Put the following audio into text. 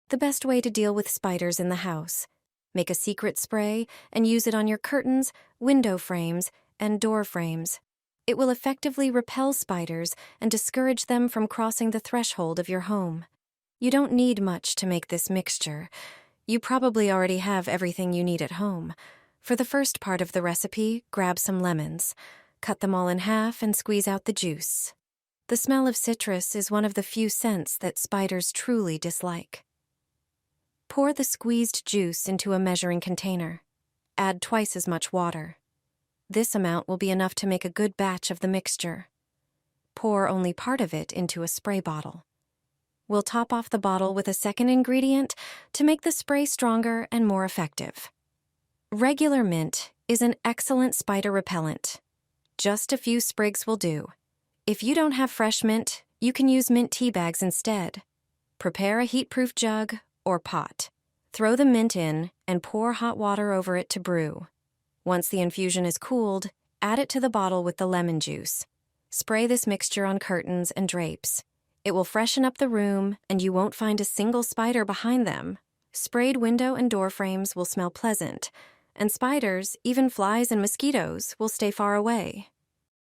The best way to deal with spiders in the house. Make a secret spray and use it on your curtains, window frames, and door frames. It will effectively repel spiders and discourage them from crossing the threshold of your home. You don't need much to make this mixture. You probably already have everything you need at home. For the first part of the recipe, grab some lemons. Cut them all in half and squeeze out the juice. The smell of citrus is one of the few scents that spiders truly dislike. Pour the squeezed juice into a measuring container. Add twice as much water. This amount will be enough to make a good batch of the mixture. Pour only part of it into a spray bottle. We'll top off the bottle with a second ingredient to make the spray stronger and more effective. Regular mint is an excellent spider repellent. Just a few sprigs will do. If you don't have fresh mint, you can use mint tea bags instead. Prepare a heat-proof jug or pot. Throw the mint in and pour hot water over it to brew. Once the infusion is cooled, add it to the bottle with the lemon juice. Spray this mixture on curtains and drapes. It will freshen up the room, and you won't find a single spider behind them. Sprayed window and door frames will smell pleasant, and spiders, even flies and mosquitoes, will stay far away.